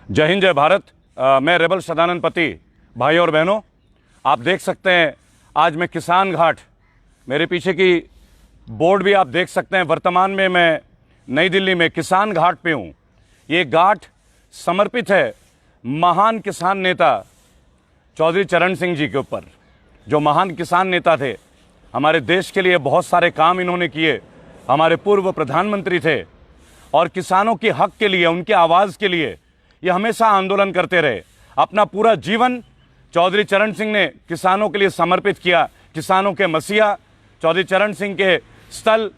जय हिंद जय भारत। मैं रेबल सदानंद पति। भाई और बहनों, आप देख सकते हैं आज मैं किसान घाट, मेरे पीछे की बोर्ड भी आप देख सकते हैं। वर्तमान में मैं नई दिल्ली में किसान घाट पे हूँ। ये घाट समर्पित है महान किसान नेता चौधरी चरण सिंह जी के ऊपर, जो महान किसान नेता थे। हमारे देश के लिए बहुत सारे काम इन्होंने किए। हमारे पूर्व प्रधानमंत्री थे और किसानों के हक के लिए, उनकी आवाज़ के लिए ये हमेशा आंदोलन करते रहे। अपना पूरा जीवन चौधरी चरण सिंह ने किसानों के लिए समर्पित किया। किसानों के मसीहा चौधरी चरण सिंह के स्थल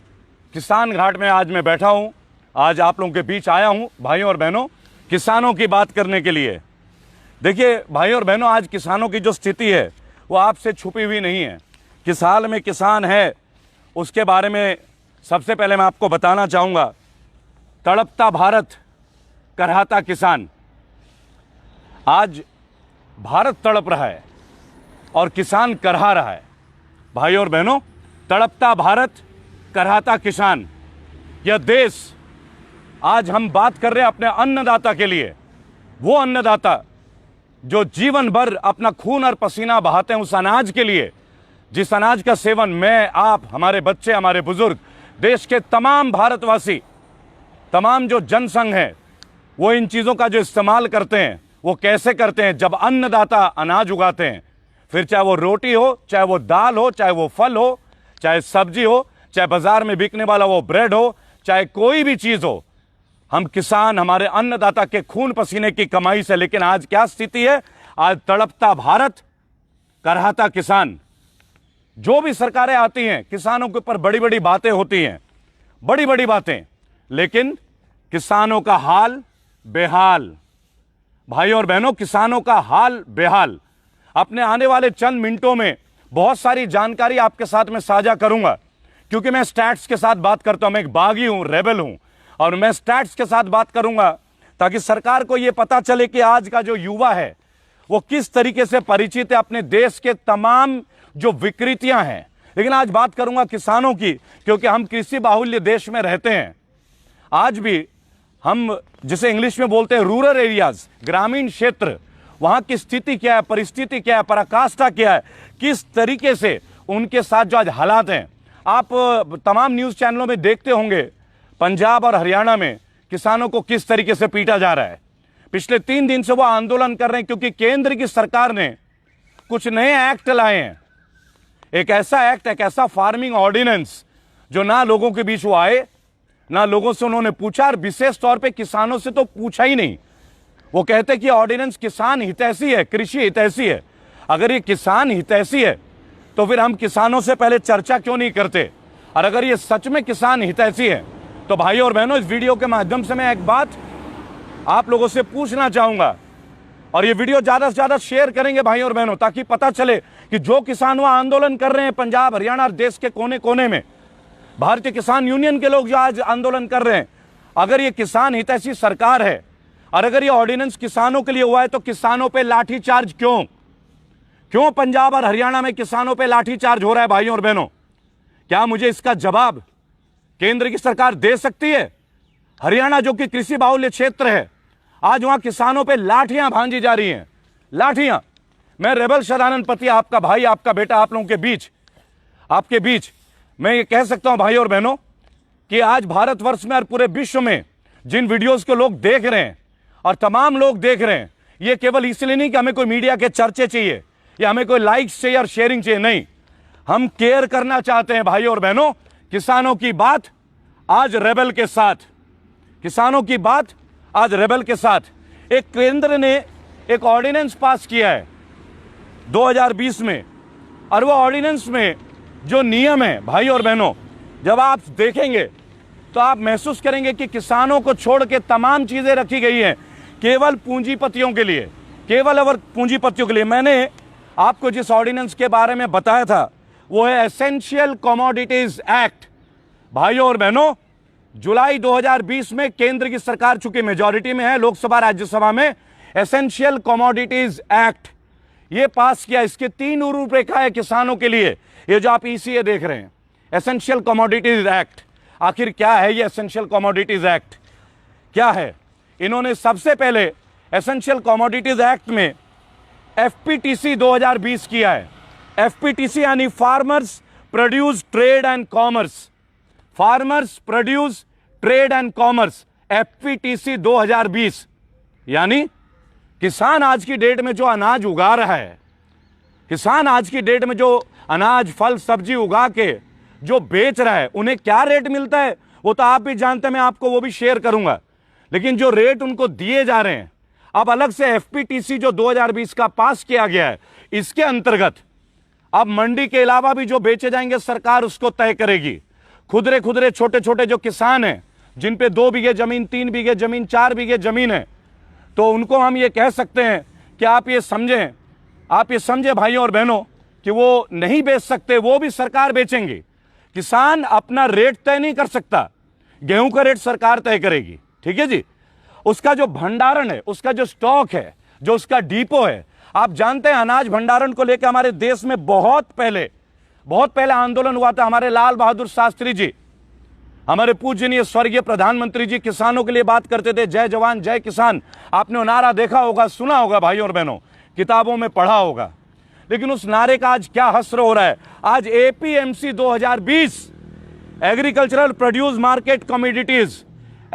किसान घाट में आज मैं बैठा हूँ। आज आप लोगों के बीच आया हूँ भाइयों और बहनों, किसानों की बात करने के लिए। देखिए भाइयों और बहनों, आज किसानों की जो स्थिति है वो आपसे छुपी हुई नहीं है। किस हाल में किसान है उसके बारे में सबसे पहले मैं आपको बताना चाहूँगा। तड़पता भारत, करहाता किसान। आज भारत तड़प रहा है और किसान करहा रहा है। भाइयों और बहनों, तड़पता भारत, करहाता किसान। यह देश, आज हम बात कर रहे हैं अपने अन्नदाता के लिए। वो अन्नदाता जो जीवन भर अपना खून और पसीना बहाते हैं उस अनाज के लिए, जिस अनाज का सेवन मैं, आप, हमारे बच्चे, हमारे बुजुर्ग, देश के तमाम भारतवासी, तमाम जो जनसंघ है, वो इन चीज़ों का जो इस्तेमाल करते हैं वो कैसे करते हैं? जब अन्नदाता अनाज उगाते हैं, फिर चाहे वो रोटी हो, चाहे वो दाल हो, चाहे वो फल हो, चाहे सब्जी हो, चाहे बाजार में बिकने वाला वो ब्रेड हो, चाहे कोई भी चीज़ हो, हम किसान, हमारे अन्नदाता के खून पसीने की कमाई से। लेकिन आज क्या स्थिति है? आज तड़पता भारत, करहाता किसान। जो भी सरकारें आती हैं, किसानों के ऊपर बड़ी बड़ी बातें होती हैं, बड़ी बड़ी बातें, लेकिन किसानों का हाल बेहाल। भाइयों और बहनों, किसानों का हाल बेहाल। अपने आने वाले चंद मिनटों में बहुत सारी जानकारी आपके साथ में साझा करूंगा, क्योंकि मैं स्टैट्स के साथ बात करता हूं। मैं एक बागी हूं, रेबल हूं, और मैं स्टैट्स के साथ बात करूंगा ताकि सरकार को यह पता चले कि आज का जो युवा है वो किस तरीके से परिचित है अपने देश के तमाम जो विकृतियां हैं। लेकिन आज बात करूंगा किसानों की, क्योंकि हम कृषि बाहुल्य देश में रहते हैं। आज भी हम जिसे इंग्लिश में बोलते हैं रूरल एरियाज, ग्रामीण क्षेत्र, वहां की स्थिति क्या है, परिस्थिति क्या है, पराकाष्ठा क्या है, किस तरीके से उनके साथ जो आज हालात हैं। आप तमाम न्यूज चैनलों में देखते होंगे पंजाब और हरियाणा में किसानों को किस तरीके से पीटा जा रहा है। पिछले 3 दिन से वो आंदोलन कर रहे हैं, क्योंकि केंद्र की सरकार ने कुछ नए एक्ट लाए हैं। एक ऐसा एक्ट, एक ऐसा फार्मिंग ऑर्डिनेंस जो ना लोगों के बीच वो आए, ना लोगों से उन्होंने पूछा, और विशेष तौर पे किसानों से तो पूछा ही नहीं। वो कहते कि ऑर्डिनेंस किसान हितैषी है, कृषि हितैषी है। अगर ये किसान हितैषी है तो फिर हम किसानों से पहले चर्चा क्यों नहीं करते? और अगर ये सच में किसान हितैषी है तो भाइयों और बहनों, इस वीडियो के माध्यम से मैं एक बात आप लोगों से पूछना चाहूंगा, और ये वीडियो ज्यादा से ज्यादा शेयर करेंगे भाइयों और बहनों, ताकि पता चले कि जो किसान वहां आंदोलन कर रहे हैं पंजाब, हरियाणा और देश के कोने कोने में, भारतीय किसान यूनियन के लोग जो आज आंदोलन कर रहे हैं, अगर ये किसान हितैषी सरकार है और अगर ये ऑर्डिनेंस किसानों के लिए हुआ है तो किसानों पे लाठीचार्ज क्यों? क्यों पंजाब और हरियाणा में किसानों पे लाठीचार्ज हो रहा है? भाइयों और बहनों, क्या मुझे इसका जवाब केंद्र की सरकार दे सकती है? हरियाणा जो कि कृषि बाहुल्य क्षेत्र है, आज वहां किसानों पे लाठियां भांजी जा रही हैं, लाठियां। मैं रेबल सदानंद पति, आपका भाई, आपका बेटा, आप लोगों के बीच, आपके बीच मैं ये कह सकता हूं भाइयों और बहनों कि आज भारतवर्ष में और पूरे विश्व में जिन वीडियोस को लोग देख रहे हैं, और तमाम लोग देख रहे हैं, ये केवल इसलिए नहीं कि हमें कोई मीडिया के चर्चे चाहिए या हमें कोई लाइक्स चाहिए और शेयरिंग चाहिए, नहीं। हम केयर करना चाहते हैं भाइयों और बहनों। किसानों की बात आज रेबल के साथ, किसानों की बात आज रेबल के साथ। एक केंद्र ने एक ऑर्डिनेंस पास किया है 2020 में, और वो ऑर्डिनेंस में जो नियम है भाई और बहनों, जब आप देखेंगे तो आप महसूस करेंगे कि किसानों को छोड़ के तमाम चीजें रखी गई हैं केवल पूंजीपतियों के लिए, केवल और पूंजीपतियों के लिए। मैंने आपको जिस ऑर्डिनेंस के बारे में बताया था वो है एसेंशियल कमोडिटीज एक्ट। भाइयों और बहनों, जुलाई 2020 में केंद्र की सरकार, चूंकि मेजॉरिटी में है लोकसभा राज्यसभा में, एसेंशियल कमोडिटीज एक्ट ये पास किया। इसके 3 रूपरेखा है किसानों के लिए। ये जो आप ईसीए देख रहे हैं, एसेंशियल कमोडिटीज एक्ट, आखिर क्या है ये एसेंशियल कमोडिटीज एक्ट? क्या है? इन्होंने सबसे पहले एसेंशियल कमोडिटीज एक्ट में एफपीटीसी 2020 किया है। एफपीटीसी यानी farmers produce trade and commerce, farmers produce trade and commerce, FPTC 2020। यानी किसान आज की डेट में जो अनाज उगा रहा है, किसान आज की डेट में जो अनाज फल सब्जी उगा के जो बेच रहा है, उन्हें क्या रेट मिलता है वो तो आप भी जानते हैं, मैं आपको वो भी शेयर करूंगा। लेकिन जो रेट उनको दिए जा रहे हैं, अब अलग से एफपीटीसी जो 2020 का पास किया गया है, इसके अंतर्गत अब मंडी के अलावा भी जो बेचे जाएंगे सरकार उसको तय करेगी। खुदरे खुदरे छोटे छोटे जो किसान हैं, जिन पे 2 बीघे जमीन, 3 बीघे जमीन, 4 बीघे जमीन है, तो उनको हम ये कह सकते हैं कि आप ये समझें भाइयों और बहनों कि वो नहीं बेच सकते, वो भी सरकार बेचेंगी। किसान अपना रेट तय नहीं कर सकता, गेहूं का रेट सरकार तय करेगी। ठीक है जी। उसका जो भंडारण है, उसका जो स्टॉक है, जो उसका डिपो है, आप जानते हैं अनाज भंडारण को लेकर हमारे देश में बहुत पहले आंदोलन हुआ था। हमारे लाल बहादुर शास्त्री जी, हमारे पूजनीय स्वर्गीय प्रधानमंत्री जी किसानों के लिए बात करते थे, जय जवान जय किसान। आपने वो नारा देखा होगा, सुना होगा भाइयों और बहनों, किताबों में पढ़ा होगा। लेकिन उस नारे का आज क्या हश्र हो रहा है। आज APMC 2020, agricultural produce market commodities,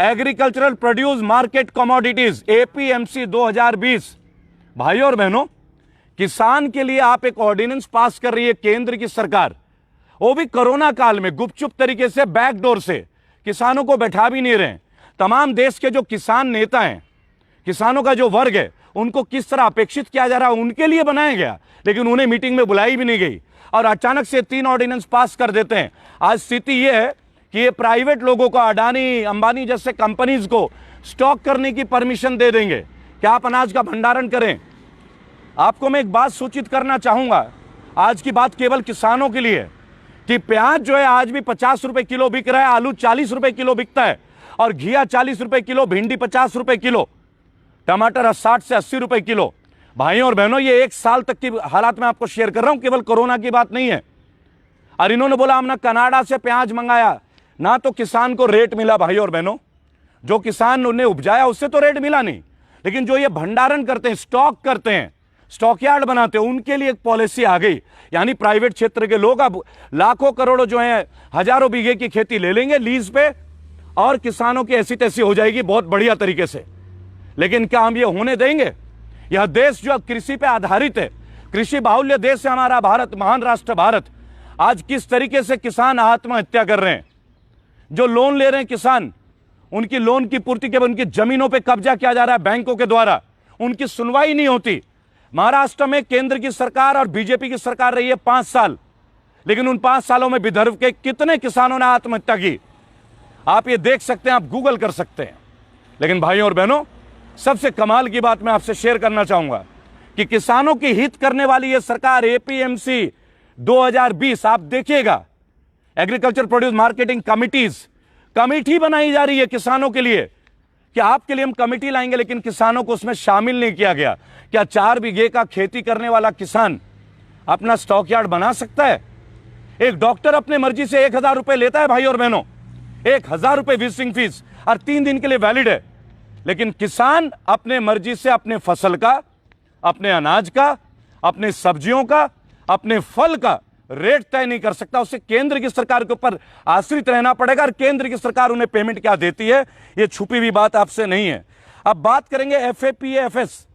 agricultural produce market commodities, APMC 2020। भाइयों और बहनों, किसान के लिए आप एक ऑर्डिनेंस पास कर रही है केंद्र की सरकार, वो भी कोरोना काल में गुपचुप तरीके से, बैकडोर से, किसानों को बैठा भी नहीं रहे। तमाम देश के जो किसान नेता हैं, किसानों का जो वर्ग है, उनको किस तरह अपेक्षित किया जा रहा है, उनके लिए बनाया गया, लेकिन उन्हें मीटिंग में बुलाई भी नहीं गई और अचानक से 3 ऑर्डिनेंस पास कर देते हैं। आज स्थिति यह है कि ये प्राइवेट लोगों को, अडानी अंबानी जैसे कंपनीज को स्टॉक करने की परमिशन दे देंगे कि आप अनाज का भंडारण करें। आपको मैं एक बात सूचित करना चाहूंगा, आज की बात केवल किसानों के लिए, कि प्याज जो है आज भी 50 रुपए किलो बिक रहा है, आलू 40 रुपए किलो बिकता है, और घिया 40 रुपए किलो, भिंडी 50 रुपए किलो, टमाटर 60 से 80 रुपए किलो। भाइयों और बहनों, ये 1 साल तक की हालात मैं आपको शेयर कर रहा हूं, केवल कोरोना की बात नहीं है। और इन्होंने बोला हमने कनाडा से प्याज मंगाया, ना तो किसान को रेट मिला। भाइयों और बहनों, जो किसान उन्हें उपजाया उससे तो रेट मिला नहीं, लेकिन जो ये भंडारण करते हैं, स्टॉक करते हैं, स्टॉक यार्ड बनाते हैं, उनके लिए एक पॉलिसी आ गई। यानी प्राइवेट क्षेत्र के लोग अब लाखों करोड़ों जो है, हजारों बीघे की खेती ले लेंगे लीज पे, और किसानों की ऐसी तैसी हो जाएगी बहुत बढ़िया तरीके से। लेकिन क्या हम ये होने देंगे? यह देश जो कृषि पे आधारित है, कृषि बाहुल्य देश है हमारा भारत, महान राष्ट्र भारत, आज किस तरीके से किसान आत्महत्या कर रहे हैं। जो लोन ले रहे हैं किसान, उनकी लोन की पूर्ति के बाद उनकी जमीनों पे कब्जा किया जा रहा है बैंकों के द्वारा, उनकी सुनवाई नहीं होती। महाराष्ट्र में केंद्र की सरकार और बीजेपी की सरकार रही है 5 साल, लेकिन उन 5 सालों में विदर्भ के कितने किसानों ने आत्महत्या की, आप ये देख सकते हैं, आप गूगल कर सकते हैं। लेकिन भाइयों और बहनों, सबसे कमाल की बात मैं आपसे शेयर करना चाहूंगा कि किसानों की हित करने वाली ये सरकार एपीएमसी 2020, आप देखिएगा, एग्रीकल्चर प्रोड्यूस मार्केटिंग कमिटी बनाई जा रही है किसानों के लिए, कि आपके लिए हम कमिटी लाएंगे, लेकिन किसानों को उसमें शामिल नहीं किया गया। क्या 4 बीघे का खेती करने वाला किसान अपना स्टॉक यार्ड बना सकता है? एक डॉक्टर अपने मर्जी से 1000 रुपए लेता है भाई और बहनों, 1000 रुपए विजिटिंग फीस, और 3 दिन के लिए वैलिड है। लेकिन किसान अपने मर्जी से अपने फसल का, अपने अनाज का, अपने सब्जियों का, अपने फल का रेट तय नहीं कर सकता। उसे केंद्र की सरकार के ऊपर आश्रित रहना पड़ेगा, और केंद्र की सरकार उन्हें पेमेंट क्या देती है, यह छुपी हुई बात आपसे नहीं है। अब बात करेंगे FAPFS,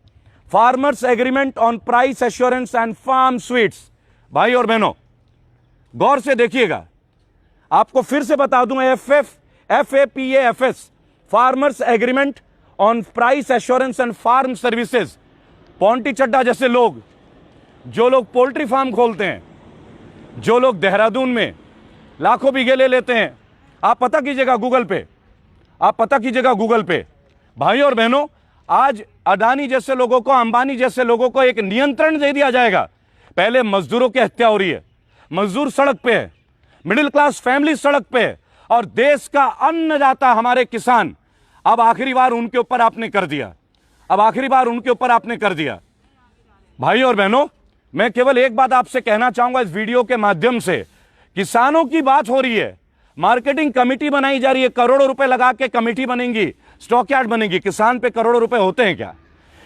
farmers agreement on price assurance and farm services. भाई और बहनों, गौर से देखिएगा, आपको फिर से बता दूं, FAPFS, farmers agreement on price assurance and farm services. Ponty Chadha जैसे लोग, जो लोग पोल्ट्री फार्म खोलते हैं, जो लोग देहरादून में लाखों बीघे ले लेते हैं, आप पता कीजिएगा गूगल पे, आप पता कीजिएगा गूगल पे। भाई और बहनों, आज अडानी जैसे लोगों को, अंबानी जैसे लोगों को एक नियंत्रण दे दिया जाएगा। पहले मजदूरों की हत्या हो रही है, मजदूर सड़क पे है, मिडिल क्लास फैमिली सड़क पे है, और देश का अन्नदाता हमारे किसान, अब आखिरी बार उनके ऊपर आपने कर दिया, अब आखिरी बार उनके ऊपर आपने कर दिया। भाई और बहनों, मैं केवल एक बात आपसे कहना चाहूंगा इस वीडियो के माध्यम से, किसानों की बात हो रही है, मार्केटिंग कमेटी बनाई जा रही है, करोड़ों रुपए लगा के कमेटी बनेगी, स्टॉक यार्ड बनेगी। किसान पे करोड़ों रुपए होते हैं क्या?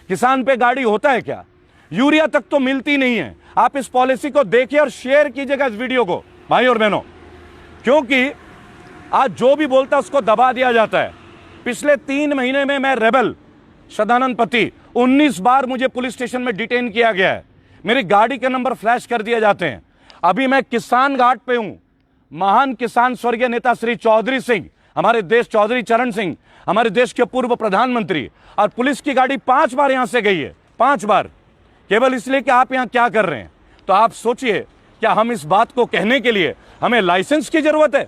किसान पे गाड़ी होता है क्या? यूरिया तक तो मिलती नहीं है। आप इस पॉलिसी को देखिए और शेयर कीजिएगा इस वीडियो को भाई और बहनों, क्योंकि आज जो भी बोलता है उसको दबा दिया जाता है। पिछले 3 महीने में मैं रेबल सदानंद पति 19 बार मुझे पुलिस स्टेशन में डिटेन किया गया है। मेरी गाड़ी के नंबर फ्लैश कर दिए जाते हैं। अभी मैं किसान घाट पे हूं। महान किसान स्वर्गीय नेता श्री चौधरी सिंह, हमारे देश चौधरी चरण सिंह, हमारे देश के पूर्व प्रधानमंत्री, और पुलिस की गाड़ी 5 बार यहां से गई है, 5 बार, केवल इसलिए कि आप यहां क्या कर रहे हैं। तो आप सोचिए, क्या हम इस बात को कहने के लिए हमें लाइसेंस की जरूरत है?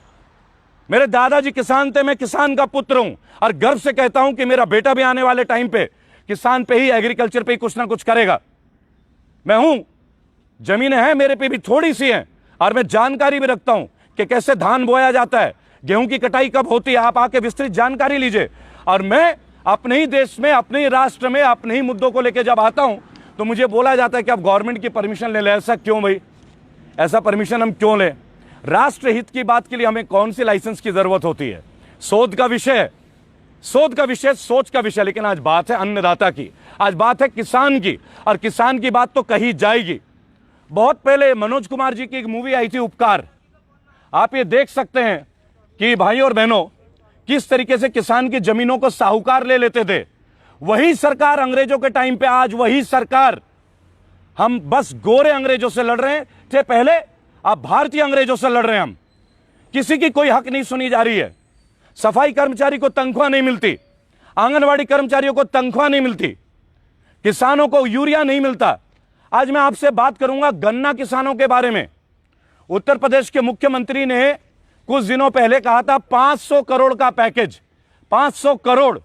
मेरे दादाजी किसान थे, मैं किसान का पुत्र हूं और गर्व से कहता हूं कि मेरा बेटा भी आने वाले टाइम पे किसान पे ही, एग्रीकल्चर पे ही कुछ ना कुछ करेगा। मैं हूं, जमीनें हैं मेरे पे भी, थोड़ी सी हैं, और मैं जानकारी भी रखता हूं कि कैसे धान बोया जाता है, गेहूं की कटाई कब होती है। आप आके विस्तृत जानकारी लीजिए। और मैं अपने ही देश में, अपने ही राष्ट्र में, अपने ही मुद्दों को लेकर जब आता हूं तो मुझे बोला जाता है कि आप गवर्नमेंट की परमिशन ले लें। ऐसा क्यों भाई? ऐसा परमिशन हम क्यों लें? राष्ट्र हित की बात के लिए हमें कौन सी लाइसेंस की जरूरत होती है? शोध का विषय है, शोध का विषय, सोच का विषय। लेकिन आज बात है अन्नदाता की, आज बात है किसान की, और किसान की बात तो कही जाएगी। बहुत पहले मनोज कुमार जी की एक मूवी आई थी, उपकार। आप ये देख सकते हैं कि भाई और बहनों, किस तरीके से किसान की जमीनों को साहूकार ले लेते थे। वही सरकार अंग्रेजों के टाइम पे, आज वही सरकार, हम बस गोरे अंग्रेजों से लड़ रहे थे पहले, अब भारतीय अंग्रेजों से लड़ रहे हैं हम। किसी की कोई हक नहीं सुनी जा रही है। सफाई कर्मचारी को तनख्वाह नहीं मिलती, आंगनवाड़ी कर्मचारियों को तनख्वाह नहीं मिलती, किसानों को यूरिया नहीं मिलता। आज मैं आपसे बात करूंगा गन्ना किसानों के बारे में। उत्तर प्रदेश के मुख्यमंत्री ने कुछ दिनों पहले कहा था 500 करोड़ का पैकेज, 500 करोड़।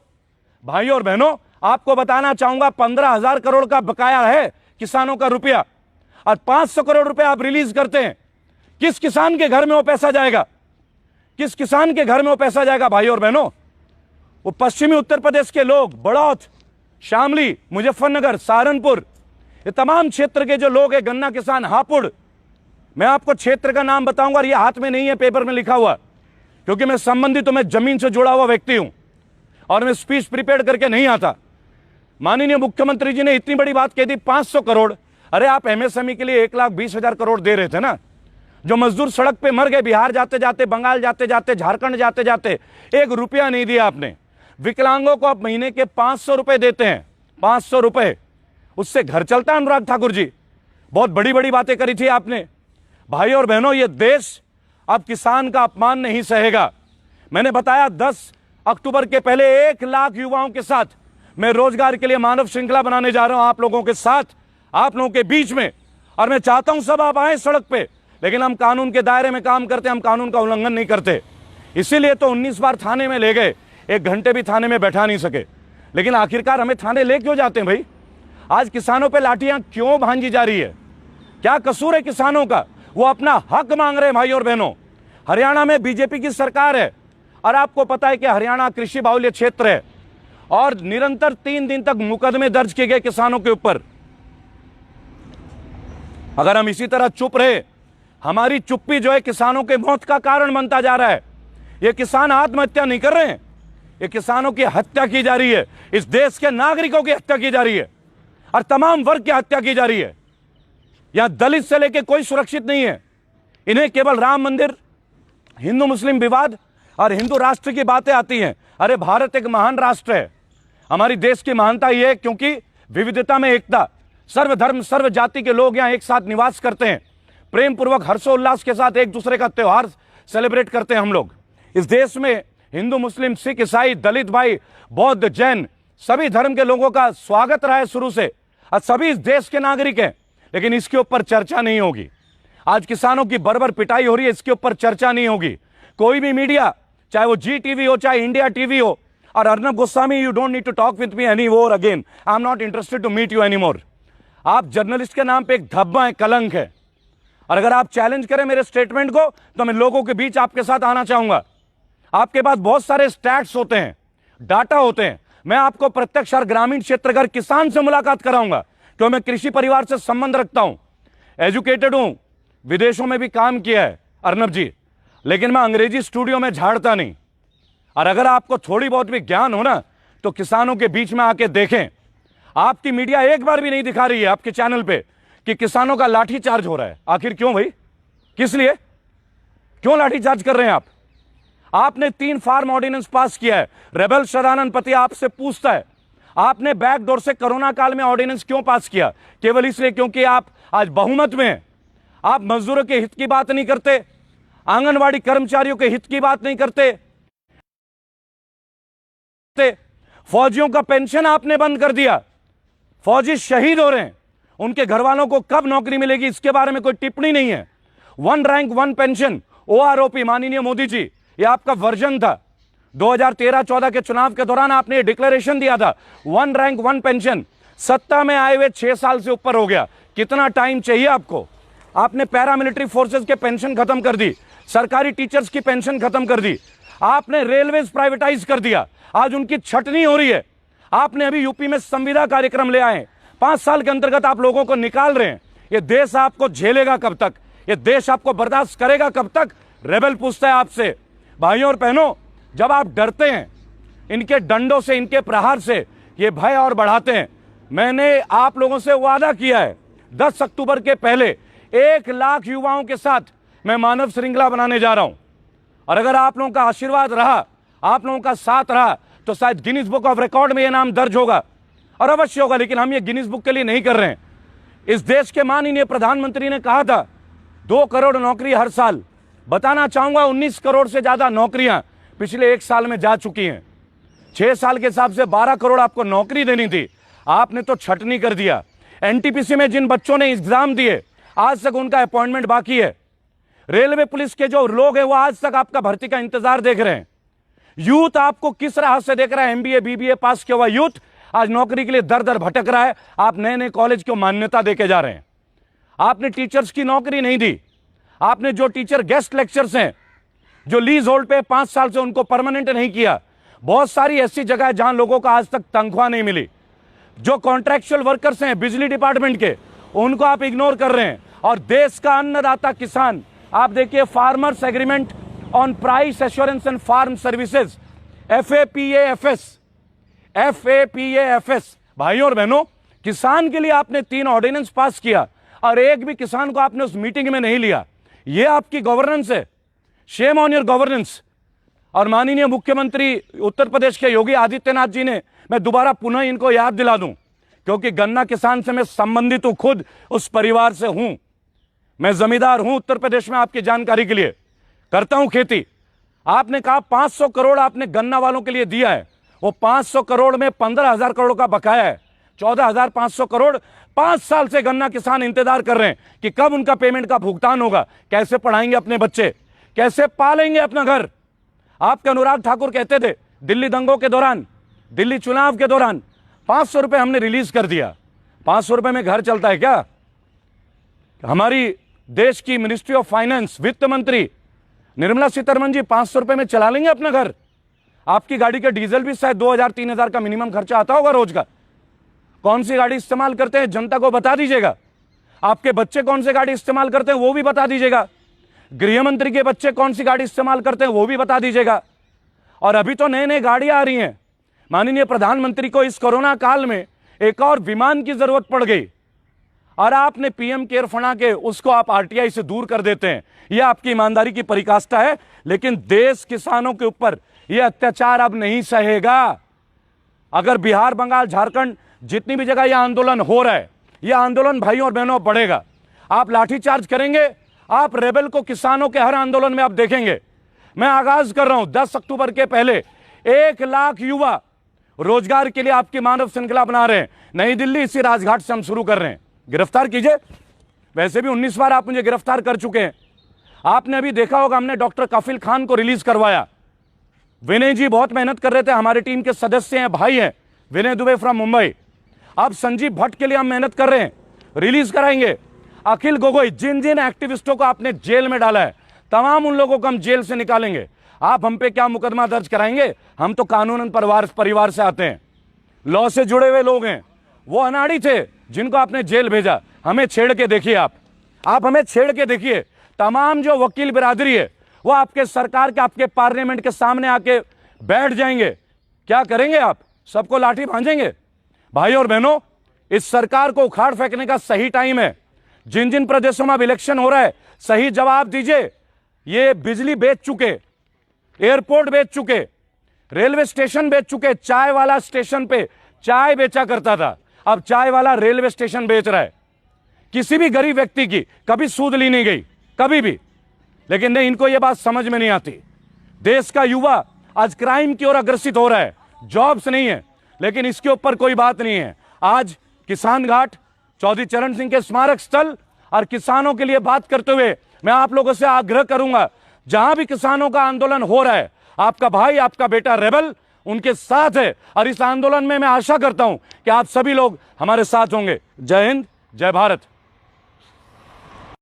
भाई और बहनों, आपको बताना चाहूंगा 15,000 करोड़ का बकाया है किसानों का रुपया, और 500 करोड़ रुपया आप रिलीज करते हैं। किस किसान के घर में वो पैसा जाएगा? किस किसान के घर में वो पैसा जाएगा? भाई और बहनों, वो पश्चिमी उत्तर प्रदेश के लोग, बड़ौत, शामली, मुजफ्फरनगर, सहारनपुर, ये तमाम क्षेत्र के जो लोग हैं, गन्ना किसान, हापुड़, मैं आपको क्षेत्र का नाम बताऊंगा, और ये हाथ में नहीं है, पेपर में लिखा हुआ, क्योंकि मैं संबंधित, मैं जमीन से जुड़ा हुआ व्यक्ति हूं और मैं स्पीच प्रिपेयर करके नहीं आता। माननीय मुख्यमंत्री जी ने इतनी बड़ी बात कह दी, 500 करोड़। अरे आप एमएसएमई के लिए 1,20,000 करोड़ दे रहे थे ना। जो मजदूर सड़क पे मर गए, बिहार जाते जाते, बंगाल जाते जाते, झारखंड जाते जाते, 1 रुपया नहीं दिया आपने। विकलांगों को आप महीने के 500 रुपए देते हैं, 500 रुपए, उससे घर चलता है अनुराग ठाकुर जी। बहुत बड़ी बड़ी बातें करी थी आपने। भाई और बहनों, ये देश अब किसान का अपमान नहीं सहेगा। मैंने बताया 10 अक्टूबर के पहले 1 लाख युवाओं के साथ मैं रोजगार के लिए मानव श्रृंखला बनाने जा रहा हूं, आप लोगों के साथ, आप लोगों के बीच में। और मैं चाहता हूं सब आप आए सड़क पे, लेकिन हम कानून के दायरे में काम करते हैं, हम कानून का उल्लंघन नहीं करते। इसीलिए तो 19 बार थाने में ले गए, 1 घंटे भी थाने में बैठा नहीं सके। लेकिन आखिरकार हमें थाने ले क्यों जाते हैं भाई? आज किसानों पे लाठियां क्यों भांजी जा रही है? क्या कसूर है किसानों का? वो अपना हक मांग रहे हैं भाई और बहनों। हरियाणा में बीजेपी की सरकार है, और आपको पता है कि हरियाणा कृषि बाहुल्य क्षेत्र है, और निरंतर 3 दिन तक मुकदमे दर्ज किए गए किसानों के ऊपर। अगर हम इसी तरह चुप रहे, हमारी चुप्पी जो है किसानों के मौत का कारण बनता जा रहा है। ये किसान आत्महत्या नहीं कर रहे हैं, ये किसानों की हत्या की जा रही है। इस देश के नागरिकों की हत्या की जा रही है, और तमाम वर्ग की हत्या की जा रही है। यहां दलित से लेकर कोई सुरक्षित नहीं है। इन्हें केवल राम मंदिर, हिंदू मुस्लिम विवाद और हिंदू राष्ट्र की बातें आती हैं। अरे भारत एक महान राष्ट्र है। हमारी देश की महानता यह है क्योंकि विविधता में एकता, सर्वधर्म सर्व जाति के लोग यहां एक साथ निवास करते हैं। प्रेम पूर्वक हर्षोल्लास के साथ एक दूसरे का त्योहार सेलिब्रेट करते हैं हम लोग। इस देश में हिंदू मुस्लिम सिख ईसाई दलित भाई बौद्ध जैन सभी धर्म के लोगों का स्वागत रहा है शुरू से, और सभी इस देश के नागरिक हैं। लेकिन इसके ऊपर चर्चा नहीं होगी। आज किसानों की बर्बर पिटाई हो रही है, इसके ऊपर चर्चा नहीं होगी। कोई भी मीडिया, चाहे वो जी टीवी हो, चाहे इंडिया टीवी हो, और Arnab Goswami, you don't need to talk with me any more again, I am not interested to meet you any more. आप जर्नलिस्ट के नाम पे एक धब्बा है, कलंक है, और अगर आप चैलेंज करें मेरे स्टेटमेंट को तो मैं लोगों के बीच आपके साथ आना चाहूंगा। आपके पास बहुत सारे स्टैट्स होते हैं, डाटा होते हैं। मैं आपको प्रत्यक्ष और ग्रामीण क्षेत्र घर किसान से मुलाकात कराऊंगा, क्योंकि मैं कृषि परिवार से संबंध रखता हूं, एजुकेटेड हूं, विदेशों में भी काम किया है अर्नब जी, लेकिन मैं अंग्रेजी स्टूडियो में झाड़ता नहीं। और अगर आपको थोड़ी बहुत भी ज्ञान हो ना, तो किसानों के बीच में आके देखें। आपकी मीडिया एक बार भी नहीं दिखा रही है आपके चैनल पे कि किसानों का लाठीचार्ज हो रहा है। आखिर क्यों भाई, किस लिए, क्यों लाठीचार्ज कर रहे हैं आप? आपने 3 फार्म ऑर्डिनेंस पास किया है। रेबल सदानंद पति आपसे पूछता है, आपने बैकडोर से कोरोना काल में ऑर्डिनेंस क्यों पास किया? केवल इसलिए क्योंकि आप आज बहुमत में हैं। आप मजदूरों के हित की बात नहीं करते, आंगनवाड़ी कर्मचारियों के हित की बात नहीं करते, फौजियों का पेंशन आपने बंद कर दिया। फौजी शहीद हो रहे हैं, उनके घर वालों को कब नौकरी मिलेगी इसके बारे में कोई टिप्पणी नहीं है। 1 रैंक 1 पेंशन, OROP, माननीय मोदी जी, यह आपका वर्जन था। 2013-14 के चुनाव के दौरान आपने डिक्लेरेशन दिया था 1 रैंक 1 पेंशन। सत्ता में आए हुए 6 साल से ऊपर हो गया, कितना टाइम चाहिए आपको? आपने पैरामिलिट्री फोर्सेस के पेंशन खत्म कर दी, सरकारी टीचर्स की पेंशन खत्म कर दी, आपने रेलवेज प्राइवेटाइज कर दिया, आज उनकी छटनी हो रही है। आपने अभी यूपी में संविदा कार्यक्रम ले आए, 5 साल के अंतर्गत आप लोगों को निकाल रहे हैं। यह देश आपको झेलेगा कब तक? यह देश आपको बर्दाश्त करेगा कब तक? रेबल पूछता है आपसे। भाइयों और बहनों, जब आप डरते हैं इनके डंडों से, इनके प्रहार से, ये भय और बढ़ाते हैं। मैंने आप लोगों से वादा किया है 10 अक्टूबर के पहले 1 लाख युवाओं के साथ मैं मानव श्रृंखला बनाने जा रहा हूं। और अगर आप लोगों का आशीर्वाद रहा, आप लोगों का साथ रहा, तो शायद गिनीज बुक ऑफ रिकॉर्ड में यह नाम दर्ज होगा, और अवश्य होगा। लेकिन हम ये गिनीज बुक के लिए नहीं कर रहे हैं। इस देश के माननीय प्रधानमंत्री ने कहा था 2 करोड़ नौकरी हर साल। बताना चाहूंगा 19 करोड़ से ज्यादा नौकरियां पिछले 1 साल में जा चुकी हैं। 6 साल के हिसाब से 12 करोड़ आपको नौकरी देनी थी, आपने तो छटनी कर दिया। एनटीपीसी में जिन बच्चों ने एग्जाम दिए, आज तक उनका अपॉइंटमेंट बाकी है। रेलवे पुलिस के जो लोग हैं वो आज तक आपका भर्ती का इंतजार देख रहे हैं। यूथ आपको किस राह से देख रहा है? MBA BBA पास किया हुआ यूथ आज नौकरी के लिए दर दर भटक रहा है। आप नए नए कॉलेज को मान्यता देके जा रहे हैं। आपने टीचर्स की नौकरी नहीं दी। आपने जो टीचर गेस्ट लेक्चर्स हैं, जो लीज होल्ड पे 5 साल से, उनको परमानेंट नहीं किया। बहुत सारी ऐसी जगह है जहां लोगों को आज तक तनख्वाह नहीं मिली। जो कॉन्ट्रैक्चुअल वर्कर्स हैं बिजली डिपार्टमेंट के, उनको आप इग्नोर कर रहे हैं। और देश का अन्नदाता किसान, आप देखिए farmers agreement on price assurance and farm services, FAPAFS। भाइयों और बहनों, किसान के लिए आपने 3 ऑर्डिनेंस पास किया और एक भी किसान को आपने उस मीटिंग में नहीं लिया। यह आपकी गवर्नेंस है। Shame on your governance. और माननीय मुख्यमंत्री उत्तर प्रदेश के योगी आदित्यनाथ जी ने, मैं दोबारा पुनः इनको याद दिला दूं, क्योंकि गन्ना किसान से मैं संबंधित हूं, खुद उस परिवार से हूं। मैं जमींदार हूं उत्तर प्रदेश में, आपकी जानकारी के लिए करता हूं खेती। आपने कहा 500 करोड़ आपने गन्ना वालों के लिए दिया है। वो 500 करोड़ में 15,000 करोड़ का बकाया है। 14,500 करोड़ 5 साल से गन्ना किसान इंतजार कर रहे हैं कि कब उनका पेमेंट का भुगतान होगा। कैसे पढ़ाएंगे अपने बच्चे, कैसे पालेंगे अपना घर? आपके अनुराग ठाकुर कहते थे दिल्ली दंगों के दौरान, दिल्ली चुनाव के दौरान 500 रुपए हमने रिलीज कर दिया। 500 रुपए में घर चलता है क्या? हमारी देश की मिनिस्ट्री ऑफ फाइनेंस, वित्त मंत्री निर्मला सीतारमण जी 500 रुपए में चला लेंगे अपना घर? आपकी गाड़ी का डीजल भी शायद 2,000-3,000 का मिनिमम खर्चा आता होगा रोज का। कौन सी गाड़ी इस्तेमाल करते हैं जनता को बता दीजिएगा। आपके बच्चे कौन सी गाड़ी इस्तेमाल करते हैं वो भी बता दीजिएगा। गृह मंत्री के बच्चे कौन सी गाड़ी इस्तेमाल करते हैं वो भी बता दीजिएगा। और अभी तो नए नए गाड़ियां आ रही हैं। माननीय प्रधानमंत्री को इस कोरोना काल में एक और विमान की जरूरत पड़ गई और आपने PM केयर फंड के उसको आप RTI से दूर कर देते हैं। यह आपकी ईमानदारी की पराकाष्ठा है। लेकिन देश किसानों के ऊपर यह अत्याचार अब नहीं सहेगा। अगर बिहार, बंगाल, झारखंड, जितनी भी जगह यह आंदोलन हो रहा है, यह आंदोलन भाइयों और बहनों बढ़ेगा। आप लाठीचार्ज करेंगे, आप रेबल को किसानों के हर आंदोलन में आप देखेंगे। मैं आगाज कर रहा हूं 10 अक्टूबर के पहले 1 लाख युवा रोजगार के लिए आपकी मानव श्रृंखला बना रहे हैं। नई दिल्ली, इसी राजघाट से हम शुरू कर रहे हैं। गिरफ्तार कीजिए। वैसे भी 19 बार आप मुझे गिरफ्तार कर चुके हैं। आपने अभी देखा होगा हमने डॉक्टर कफिल खान को रिलीज करवाया। विनय जी बहुत मेहनत कर रहे थे, हमारे टीम के सदस्य हैं, भाई हैं, विनय दुबे फ्रॉम मुंबई। अब संजीव भट्ट के लिए हम मेहनत कर रहे हैं, रिलीज कराएंगे। अखिल गोगोई, जिन जिन एक्टिविस्टों को आपने जेल में डाला है, तमाम उन लोगों को हम जेल से निकालेंगे। आप हम पे क्या मुकदमा दर्ज कराएंगे? हम तो कानूनन परिवार से आते हैं, लॉ से जुड़े हुए लोग हैं। वो अनाड़ी थे जिनको आपने जेल भेजा। हमें छेड़ के देखिए, आप हमें छेड़ के देखिए। तमाम जो वकील बिरादरी है वो आपके सरकार के, आपके पार्लियामेंट के सामने आके बैठ जाएंगे। क्या करेंगे आप? सबको लाठी भांजेंगे? भाई और बहनों, इस सरकार को उखाड़ फेंकने का सही टाइम है। जिन जिन प्रदेशों में अब इलेक्शन हो रहा है, सही जवाब दीजिए। ये बिजली बेच चुके, एयरपोर्ट बेच चुके, रेलवे स्टेशन बेच चुके। चाय वाला स्टेशन पे चाय बेचा करता था, अब चाय वाला रेलवे स्टेशन बेच रहा है। किसी भी गरीब व्यक्ति की कभी सूद ली नहीं गई, कभी भी। लेकिन नहीं, इनको यह बात समझ में नहीं आती। देश का युवा आज क्राइम की ओर अग्रसित हो रहा है, जॉब्स नहीं है, लेकिन इसके ऊपर कोई बात नहीं है। आज किसान घाट, चौधरी चरण सिंह के स्मारक स्थल और किसानों के लिए बात करते हुए मैं आप लोगों से आग्रह करूंगा, जहां भी किसानों का आंदोलन हो रहा है, आपका भाई, आपका बेटा रेबल उनके साथ है। और इस आंदोलन में मैं आशा करता हूं कि आप सभी लोग हमारे साथ होंगे। जय हिंद, जय भारत।